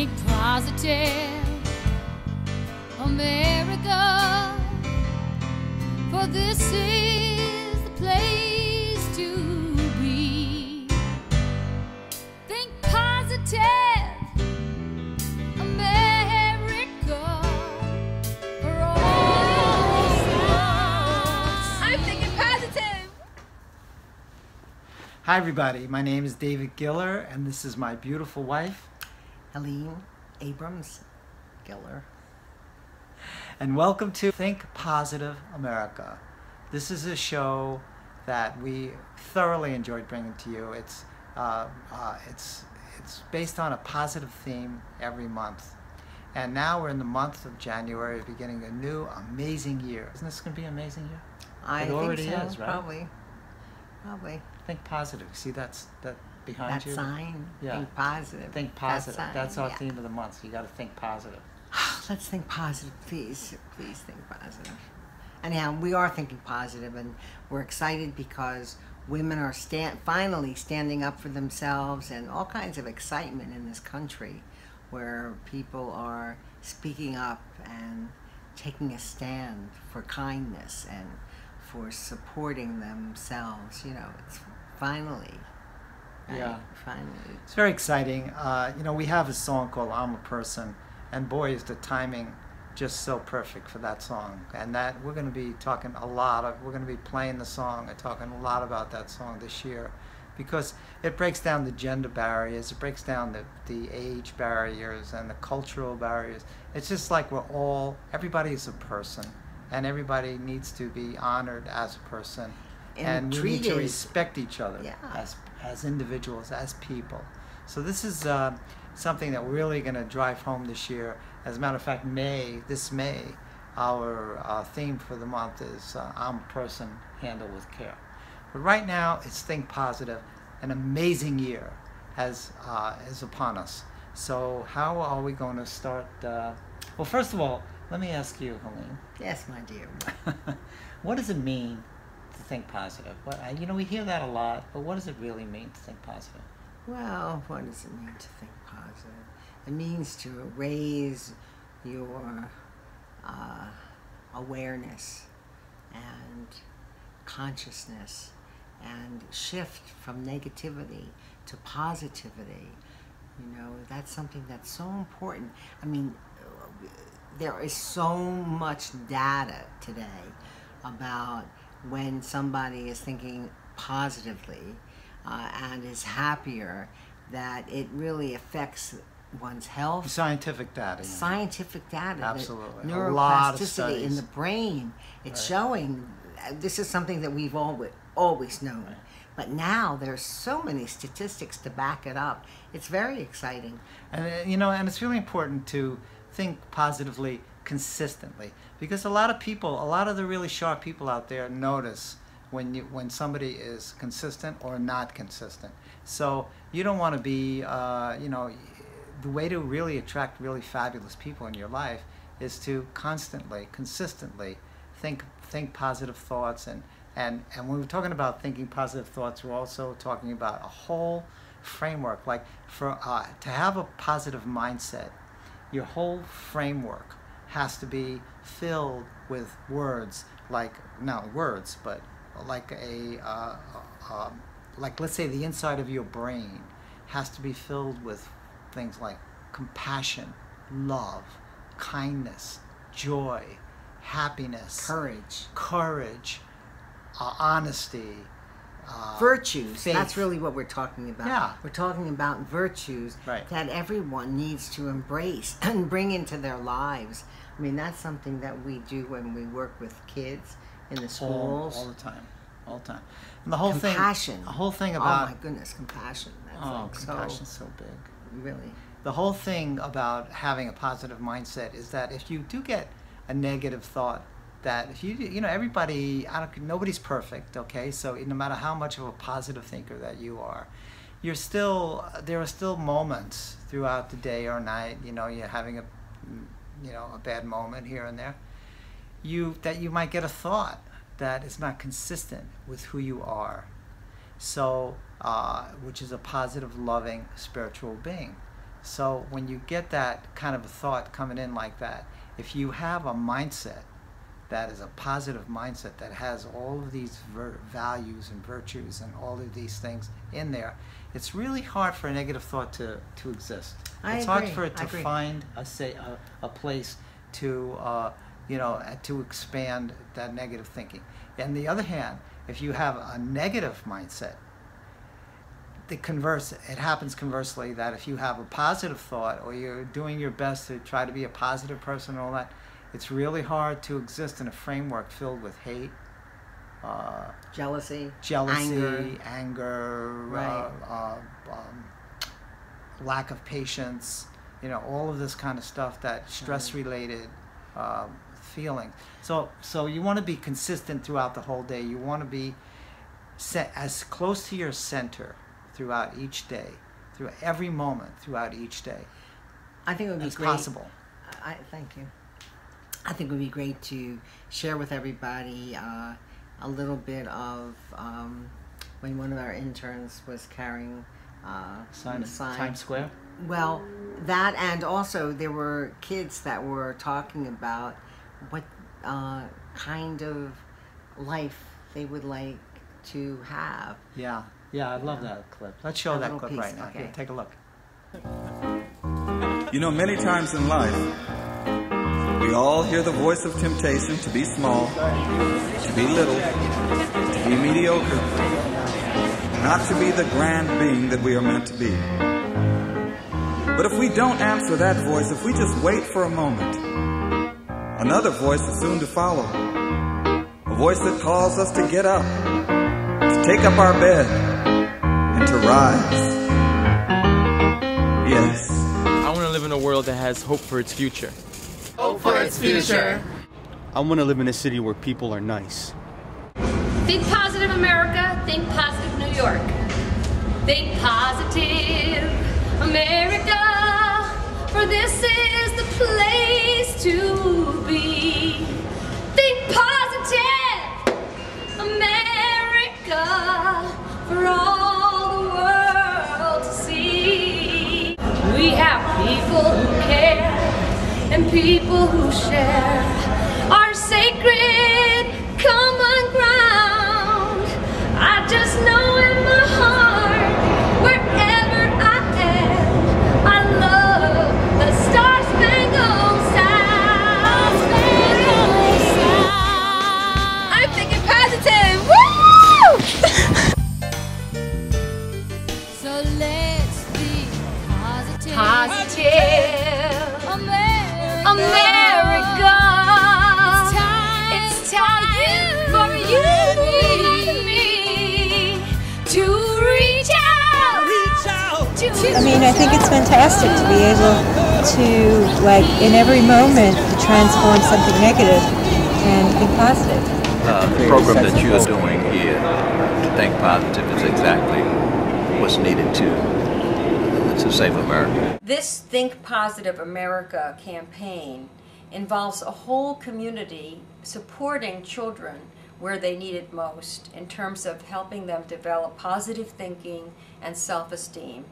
Think positive, America, for this is the place to be. Think positive, America, for all sides. I'm thinking positive. Hi everybody, my name is David Giller and this is my beautiful wife, Helene Abrams, Giller. and welcome to Think Positive America. This is a show that we thoroughly enjoyed bringing to you. It's based on a positive theme every month. And now we're in the month of January, beginning a new amazing year. Isn't this going to be an amazing year? I It think already so, is, right? Probably. Think positive. See that behind That you? sign, Yeah. think positive. Think That positive. sign, That's our yeah. theme of the month. So you got to think positive. Let's think positive, please. Please think positive. Anyhow, we are thinking positive, and we're excited because women are finally standing up for themselves, and all kinds of excitement in this country where people are speaking up and taking a stand for kindness and for supporting themselves. You know, it's finally. Right? Yeah. Finally. It's very exciting. We have a song called I'm a Person, and boy, is the timing just so perfect for that song. And that we're going to be talking we're going to be playing the song and talking a lot about that song this year, because it breaks down the gender barriers, it breaks down the age barriers and the cultural barriers. It's just like everybody is a person, and everybody needs to be honored as a person. And we need to respect each other as individuals, as people. So this is something that we're really going to drive home this year. As a matter of fact, this May, our theme for the month is I'm a Person, Handle with Care. But right now, it's Think Positive. An amazing year is upon us. So how are we going to start? Well, first of all, let me ask you, Helene. Yes, my dear. What does it mean to think positive? We hear that a lot, but what does it really mean to think positive? Well, what does it mean to think positive? It means to raise your awareness and consciousness and shift from negativity to positivity. That's something that's so important. I mean, there is so much data today about when somebody is thinking positively and is happier, that it really affects one's health. Scientific data. Scientific data. Absolutely. Neuroplasticity A lot of studies in the brain. It's right. showing. This is something that we've always known. Right. But now there's so many statistics to back it up. It's very exciting. And and it's really important to think positively consistently, because a lot of the really sharp people out there notice when somebody is consistent or not consistent. So you don't want to be, the way to really attract really fabulous people in your life is to consistently think positive thoughts. And when we're talking about thinking positive thoughts, we're also talking about a whole framework. Like to have a positive mindset, your whole framework has to be filled with words, not words, but like let's say the inside of your brain has to be filled with things like compassion, love, kindness, joy, happiness, courage, honesty, virtues. faith. That's really what we're talking about. Yeah. We're talking about virtues Right. that everyone needs to embrace and bring into their lives. I mean, that's something that we do when we work with kids in the schools. all the time. And the whole compassion. thing about Oh my goodness, compassion. That's compassion's so big. Really. The whole thing about having a positive mindset is that if you do get a negative thought, that if everybody, nobody's perfect, okay? So no matter how much of a positive thinker that you are, there are still moments throughout the day or night, you're having a bad moment here and there, that you might get a thought that is not consistent with who you are. So, which is a positive, loving, spiritual being. So when you get that kind of a thought coming in like that, if you have a mindset that is a positive mindset that has all of these values and virtues and all of these things in there, it's really hard for a negative thought to exist. It's hard for it to find a place to to expand that negative thinking. On the other hand, if you have a negative mindset, it happens conversely, that if you have a positive thought, or you're doing your best to try to be a positive person and all that, it's really hard to exist in a framework filled with hate, jealousy, anger, right. Lack of patience, all of this kind of stuff, that stress-related feeling. So you want to be consistent throughout the whole day. You want to be set as close to your center throughout each day, through every moment throughout each day. I think it would be as great. Possible. Thank you. I think it would be great to share with everybody a little bit of when one of our interns was carrying the sign. Times Square? Well, that, and also there were kids that were talking about what kind of life they would like to have. Yeah, I love that clip. Let's show that clip right now. Okay. Here, take a look. Many times in life, we all hear the voice of temptation to be small, to be little, to be mediocre, not to be the grand being that we are meant to be. But if we don't answer that voice, if we just wait for a moment, another voice is soon to follow. A voice that calls us to get up, to take up our bed, and to rise. Yes. I want to live in a world that has hope for its future. Hope for its future. I want to live in a city where people are nice. Think positive, America. Think positive, New York. Think positive, America. For this is the place to be. Think positive, America. For all the world to see. We have people who care and people who share our sacred common ground. I just know in my heart, wherever I am, I love the Star-Spangled Sound. I'm thinking positive. Woo! So let's be positive. Positive. America. It's time for you and me to reach out. I think it's fantastic to be able to, like, in every moment, to transform something negative and think positive. The program that you are doing here, to think positive, is exactly what's needed to save America. This Think Positive America campaign involves a whole community supporting children where they need it most in terms of helping them develop positive thinking and self-esteem.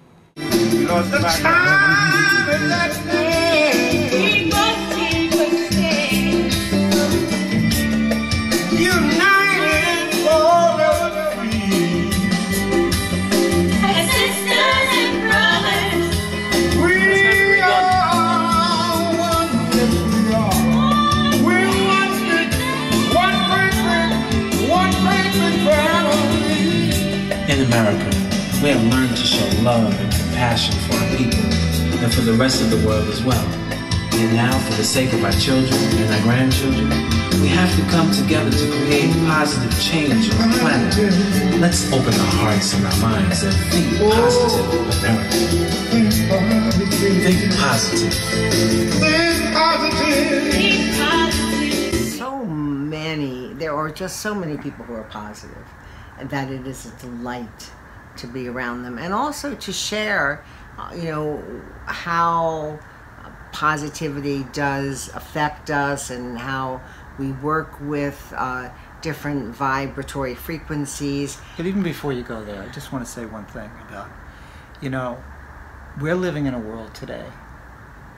In America, we have learned to show love and compassion for our people and for the rest of the world as well. And now, for the sake of our children and our grandchildren, we have to come together to create positive change on the planet. Let's open our hearts and our minds and think positive, America. Think positive. Think positive. Think positive. So many, there are just so many people who are positive, and that it is a delight to be around them, and also to share, how positivity does affect us and how we work with different vibratory frequencies. But even before you go there, I just want to say one thing about, we're living in a world today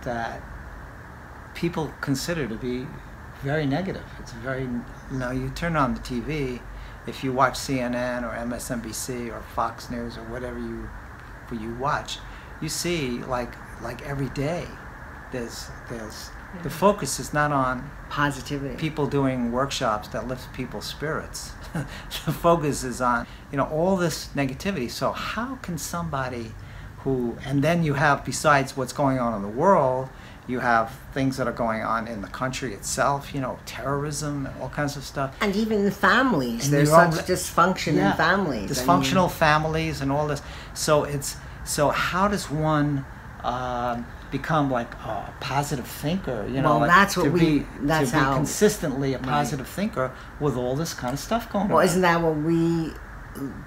that people consider to be very negative. It's very, you turn on the TV, if you watch CNN or MSNBC or Fox News or whatever you watch, you see like every day there's the focus is not on positivity, people doing workshops that lift people's spirits. The focus is on all this negativity. So how can somebody who, and then you have, besides what's going on in the world, you have things that are going on in the country itself, terrorism and all kinds of stuff. And even in families, And there's you're all- such dysfunction in families. Dysfunctional families and all this. So how does one become like a positive thinker? Well, like that's what to we- be, that's to be how- consistently a positive thinker with all this kind of stuff going on. Well, isn't that what we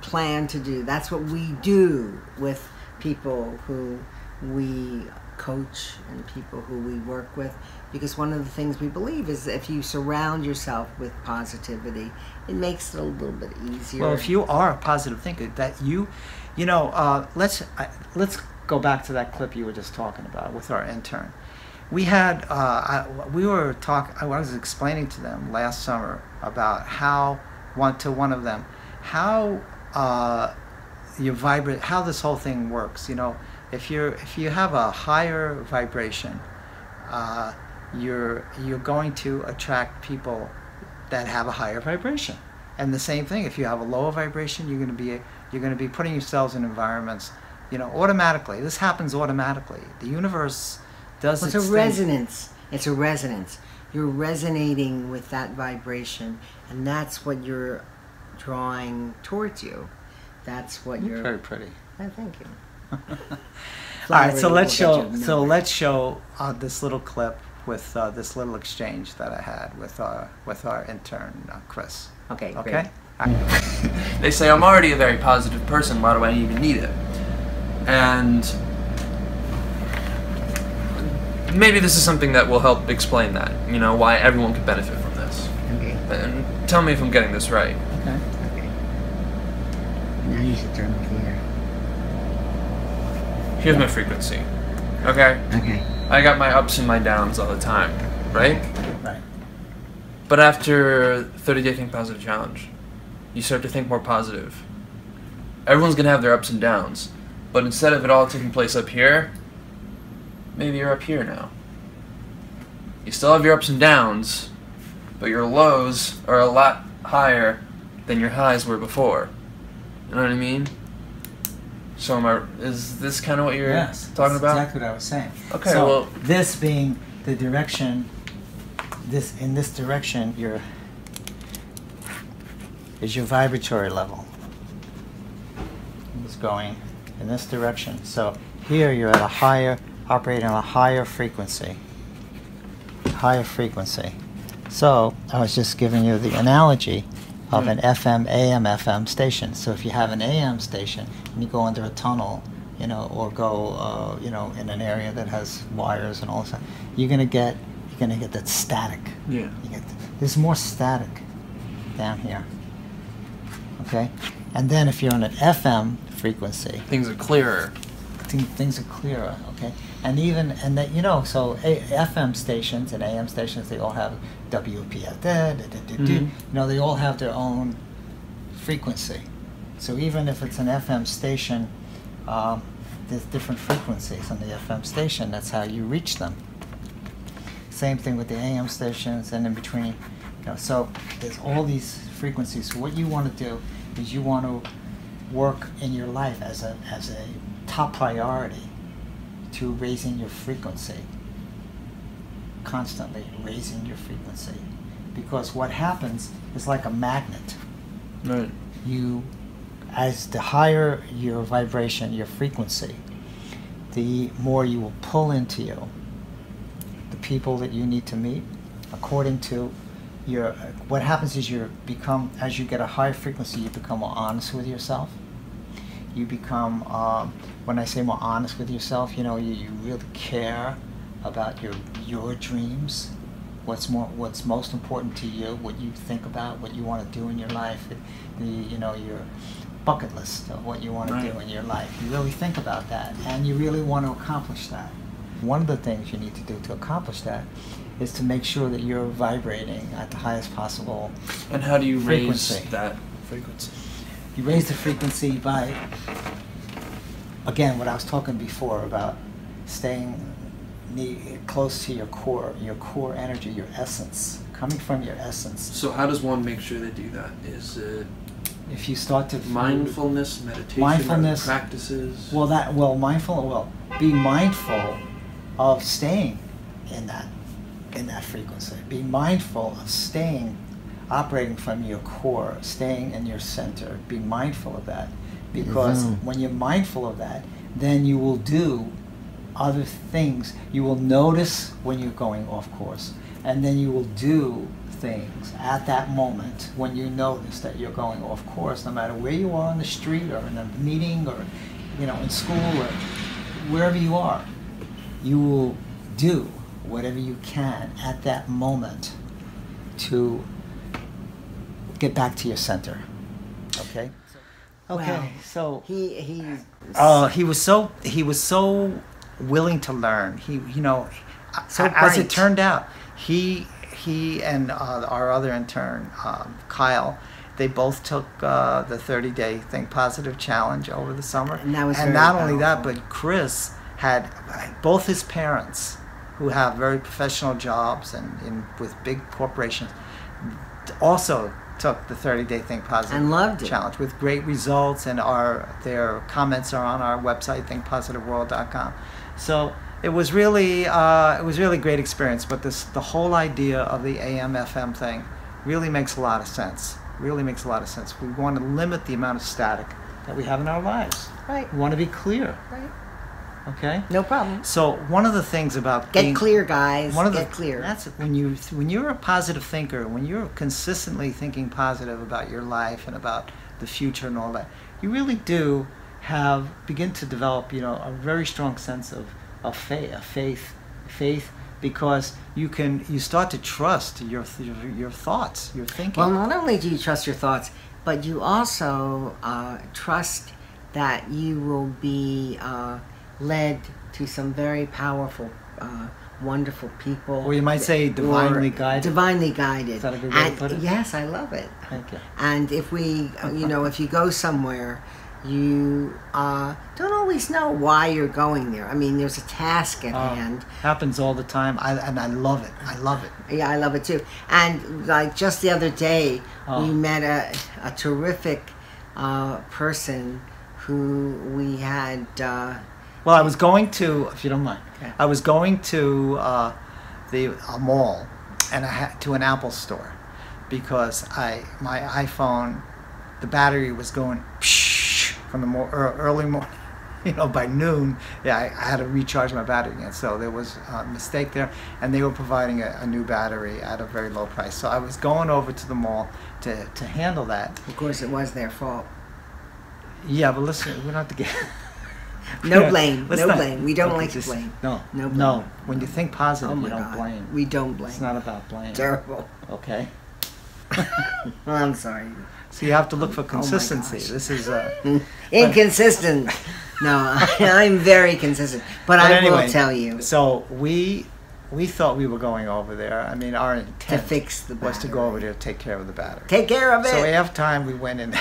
plan to do? That's what we do with people who we coach and people who we work with, because one of the things we believe is that if you surround yourself with positivity, it makes it a little bit easier. Well, if you are a positive thinker, that let's go back to that clip you were just talking about with our intern. We had I was explaining to them last summer about how one of them how you vibrate, how this whole thing works. If you have a higher vibration, you're going to attract people that have a higher vibration. And the same thing, if you have a lower vibration, you're going to be putting yourselves in environments, automatically. This happens automatically. The universe does its It's a thing. resonance. It's a resonance. You're resonating with that vibration, and that's what you're drawing towards you. That's what you're. Very pretty. Oh, thank you. All right, so let's Flattery will get show. you Let's show this little clip with this little exchange that I had with our intern Chris. Okay. Okay. Great. All right. They say I'm already a very positive person, why do I even need it? And maybe this is something that will help explain that, why everyone could benefit from this. Okay. And tell me if I'm getting this right. Okay. Okay. Now you should turn off the air. Here's my frequency, okay? Okay. I got my ups and my downs all the time, right? Right. But after 30-day Think Positive Challenge, you start to think more positive. Everyone's gonna have their ups and downs, but instead of it all taking place up here, maybe you're up here now. You still have your ups and downs, but your lows are a lot higher than your highs were before. You know what I mean? So is this kind of what you're talking about? Exactly what I was saying. Okay, so well, this being the direction, in this direction, is your vibratory level. It's going in this direction. So here you're at operating on a higher frequency. Higher frequency. So I was just giving you the analogy of an FM, AM, FM station. So if you have an AM station and you go under a tunnel, or go, in an area that has wires and all that, you're gonna get that static. Yeah. There's more static down here. Okay, and then if you're on an FM frequency, things are clearer. Things are clearer. Okay, and so FM stations and AM stations, they all have WPF, they all have their own frequency. So even if it's an FM station, there's different frequencies on the FM station. That's how you reach them. Same thing with the AM stations, and in between, so there's all these frequencies. So what you want to do is you want to work in your life as a top priority to raising your frequency. Constantly raising your frequency, because what happens is like a magnet. Right. As the higher your vibration, your frequency, the more you will pull into you the people that you need to meet. According to what happens is as you get a higher frequency, you become more honest with yourself. You become, when I say more honest with yourself, you really care about your dreams, what's most important to you, what you think about, what you want to do in your life. bucket list of what you want to Right. do in your life. You really think about that, and you really want to accomplish that. One of the things you need to do to accomplish that is to make sure that you're vibrating at the highest possible And how do you raise frequency. that frequency? You raise the frequency by, again, what I was talking before about staying close to your core energy, your essence, coming from your essence. So how does one make sure they do that? Is it If you start to mindfulness, meditation, Mindfulness. practices? Be mindful of staying in that frequency. Be mindful of staying, operating from your core, staying in your center. Be mindful of that, because when you're mindful of that, then you will do other things. You will notice when you're going off course, and then you will do things at that moment when you notice that you're going off course, no matter where you are on the street or in a meeting or in school or wherever you are. You will do whatever you can at that moment to get back to your center. Okay? Okay, Wow. so He he was so willing to learn. So as it bright. turned out, he and our other intern, Kyle, they both took the 30-day Think Positive challenge over the summer. And that was and very not only that, powerful. but Chris had both his parents, who have very professional jobs and with big corporations, also took the 30-day Think Positive And loved it. challenge with great results, and their comments are on our website, thinkpositiveworld.com. So it was really a great experience. But the whole idea of the AM/FM thing really makes a lot of sense. Really makes a lot of sense. We want to limit the amount of static that we have in our lives. Right. We want to be clear. Right. Okay. No problem. So one of the things about Get clear, guys. one of Get the clear. That's it. When you're a positive thinker, when you're consistently thinking positive about your life and about the future and all that, you really do begin to develop a very strong sense of faith, because you start to trust your thoughts, your thinking. Well, not only do you trust your thoughts, but you also trust that you will be led to some very powerful, wonderful people. Or you might say divinely guided. Divinely guided. Is that a good way to And put it? yes, I love it. Thank you. And if we, if you go somewhere, you don't always know why you're going there. I mean, there's a task at hand. Happens all the time, and I love it. I love it. Yeah, I love it too. And like just the other day, we met a terrific person who we had. Well, I was going to, if you don't mind, Okay. I was going to a mall, and I had to an Apple store, because my iPhone, the battery was going from the early morning, by noon. Yeah, I had to recharge my battery again. So there was a mistake there, and they were providing a new battery at a very low price. So I was going over to the mall to handle that. Of course, it was their fault. Yeah, but listen, we don't have to get. No blame. Let's No not- blame. We don't okay, like to just- blame. No, No blame. no. When you think positive, Oh my you don't God. blame. We don't blame. It's not about blame. Terrible. Okay. Well, I'm sorry. So you have to look for my consistency. gosh. This is Inconsistent. No, I'm very consistent. But I will tell you. So we thought we were going over there. I mean, our intent To fix the was to go battery. over there to take care of the battery. Take care of it. So after time, we went in.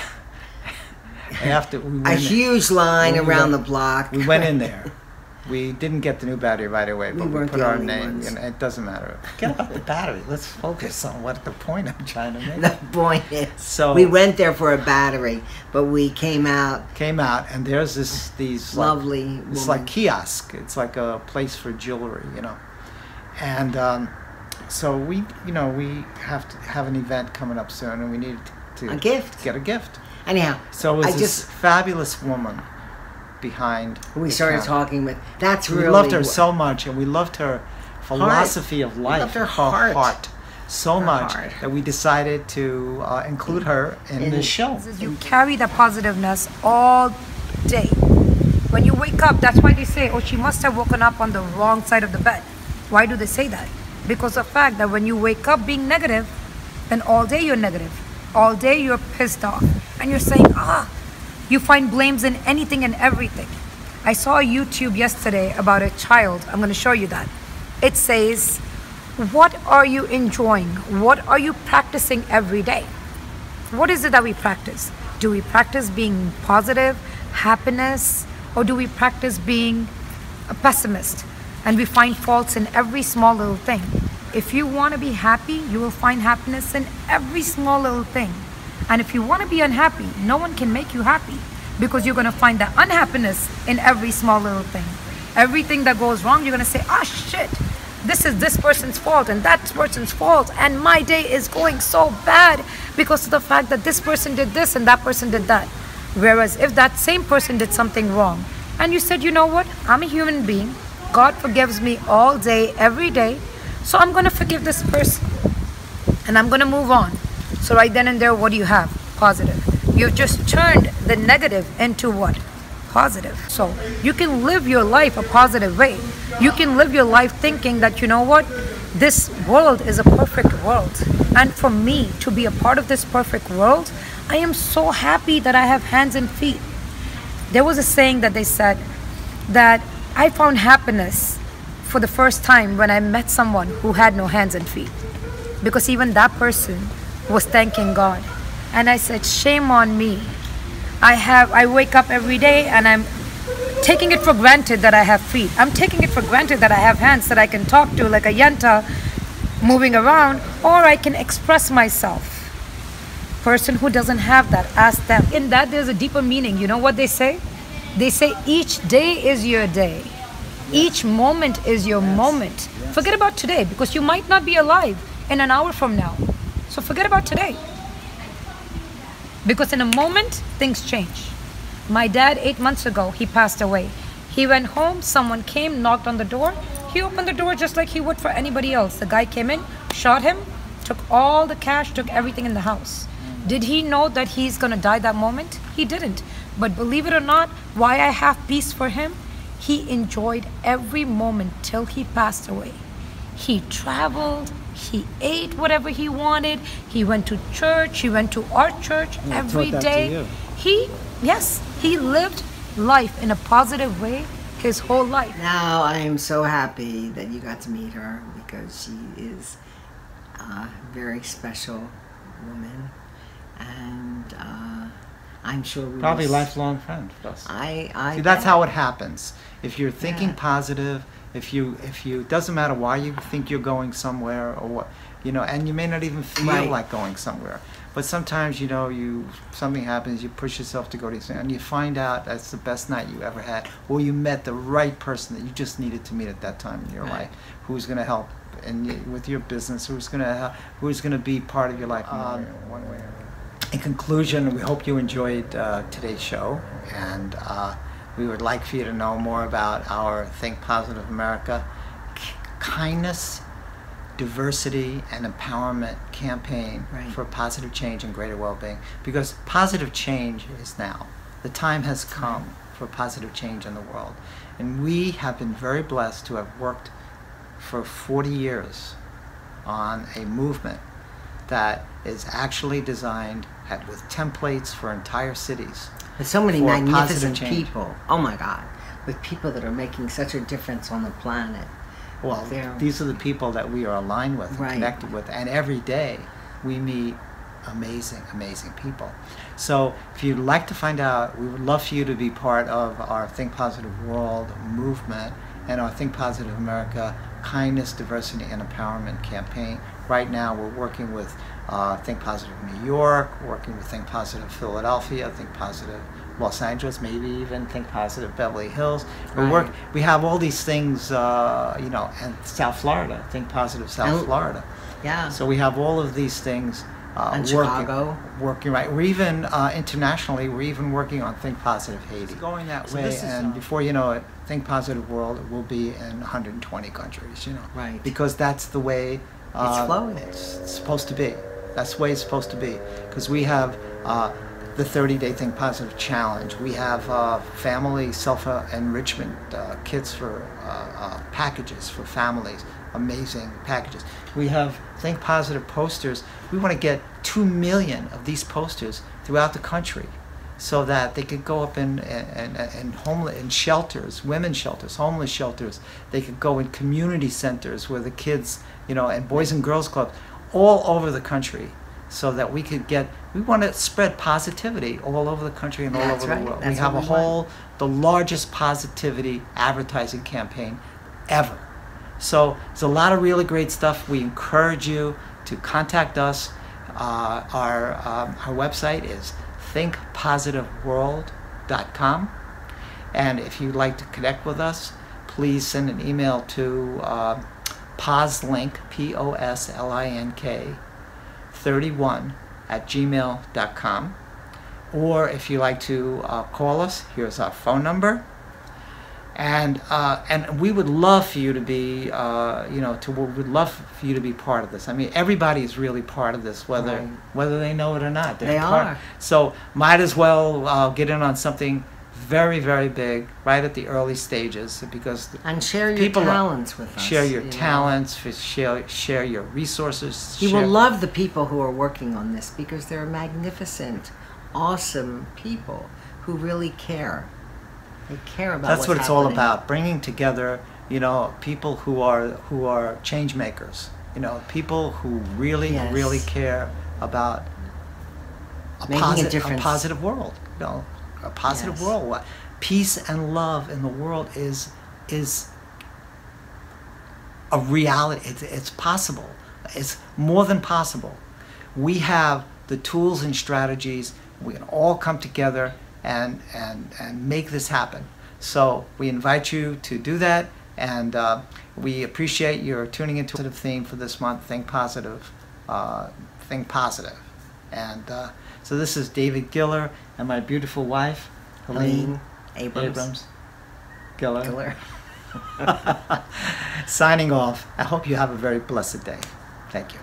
After we went A in, huge line we around went- the block. we went in there. We didn't get the new battery right away, We but we weren't put the our only name. ones. And it doesn't matter. Get off the battery. Let's focus on what the point I'm trying to make. The point is, So- we went there for a battery, but we came out Came out, and there's these lovely. It's woman. like kiosk. It's like a place for jewelry, And so we have to have an event coming up soon, and we needed to A gift. get a gift. Anyhow, So it was I this just fabulous woman behind. we the started counter. talking with. That's We really. loved her so much, and we loved her philosophy of We life. loved her heart. so Her much heart. that we decided to include her in the show. You carry the positiveness all day. When you wake up, that's why they say, oh, she must have woken up on the wrong side of the bed. Why do they say that? Because of the fact that when you wake up being negative, then all day you're negative. All day you're pissed off. And you're saying, You find blames in anything and everything. I saw a YouTube yesterday about a child. I'm going to show you that. It says, what are you enjoying? What are you practicing every day? What is it that we practice? Do we practice being positive, happiness, or do we practice being a pessimist? And we find faults in every small little thing. If you want to be happy, you will find happiness in every small little thing. And if you want to be unhappy, no one can make you happy, because you're going to find the unhappiness in every small little thing. Everything that goes wrong, you're going to say, ah, shit, this is this person's fault and that person's fault, and my day is going so bad because of the fact that this person did this and that person did that. Whereas if that same person did something wrong and you said, you know what, I'm a human being, God forgives me all day, every day, so I'm going to forgive this person and I'm going to move on. So right then and there, what do you have? Positive. You've just turned the negative into what? Positive. So you can live your life a positive way. You can live your life thinking that, you know what, this world is a perfect world. And for me to be a part of this perfect world, I am so happy that I have hands and feet. There was a saying that they said that I found happiness for the first time when I met someone who had no hands and feet. Because even that person was thanking God. And I said, shame on me. I wake up every day and I'm taking it for granted that I have feet. I'm taking it for granted that I have hands that I can talk to like a yenta moving around, or I can express myself. Person who doesn't have that, ask them. In that there's a deeper meaning. You know what they say? They say each day is your day. Each moment is your moment. Forget about today, because you might not be alive in an hour from now. So forget about today. Because in a moment, things change. My dad, 8 months ago, he passed away. He went home, someone came, knocked on the door. He opened the door just like he would for anybody else. The guy came in, shot him, took all the cash, took everything in the house. Did he know that he's gonna die that moment? He didn't. But believe it or not, why I have peace for him? He enjoyed every moment till he passed away. He traveled, he ate whatever he wanted, he went to church, he went to our church every day. He lived life in a positive way his whole life. Now I am so happy that you got to meet her, because she is a very special woman, and I'm sure we probably will lifelong friend for us. See, that's how it happens. If you're thinking positive, if you doesn't matter why you think you're going somewhere or what, you know, and you may not even feel like going somewhere, but sometimes, you know, something happens, you push yourself to go to something, and you find out that's the best night you ever had, or you met the right person that you just needed to meet at that time in your life, who's going to help with your business, who's going to be part of your life one way or another. In conclusion, we hope you enjoyed today's show, and we would like for you to know more about our Think Positive America kindness, diversity, and empowerment campaign for positive change and greater well-being. Because positive change is now. The time has come for positive change in the world. And we have been very blessed to have worked for 40 years on a movement that is actually designed with templates for entire cities. With so many magnificent people. Oh my God. With people that are making such a difference on the planet. Well, these are the people that we are aligned with and connected with. And every day we meet amazing, amazing people. So if you'd like to find out, we would love for you to be part of our Think Positive World movement and our Think Positive America Kindness, Diversity, and Empowerment campaign. Right now we're working with Think Positive New York, working with Think Positive Philadelphia, Think Positive Los Angeles, maybe even Think Positive Beverly Hills. We have all these things, you know, and South Florida, Think Positive South Florida. Yeah. So we have all of these things Chicago. Working right. We're even internationally, we're even working on Think Positive Haiti. It's going that way, and before you know it, Think Positive World will be in 120 countries, you know. Right. Because that's the way it's flowing. It's supposed to be. That's the way it's supposed to be. Because we have the 30-day Think Positive Challenge. We have family self-enrichment kits for packages for families. Amazing packages. We have Think Positive posters. We want to get 2 million of these posters throughout the country so that they could go up in shelters, women's shelters, homeless shelters. They could go in community centers where the kids, and boys and girls clubs all over the country, so that we want to spread positivity all over the country and all over the world. We have the largest positivity advertising campaign ever. So there's a lot of really great stuff. We encourage you to contact us. Our website is thinkpositiveworld.com, and if you'd like to connect with us, please send an email to poslink, POSLINK 31@gmail.com, or if you like to call us, here's our phone number. And we would love for you to be, we'd love for you to be part of this. I mean, everybody is really part of this, whether they know it or not. They are. So might as well get in on something very, very big right at the early stages, because and share your talents with us. Share your talents. Share your resources. You will love the people who are working on this, because they're magnificent, awesome people who really care. They care about That's what it's all about, bringing together, people who are change makers, people who really, really care about a positive world, a positive world. Peace and love in the world is a reality. It's possible. It's more than possible. We have the tools and strategies. We can all come together and make this happen. So we invite you to do that, and we appreciate your tuning into the theme for this month, Think Positive, Think Positive. And so this is David Giller and my beautiful wife, Helene Abrams. Giller. Signing off. I hope you have a very blessed day. Thank you.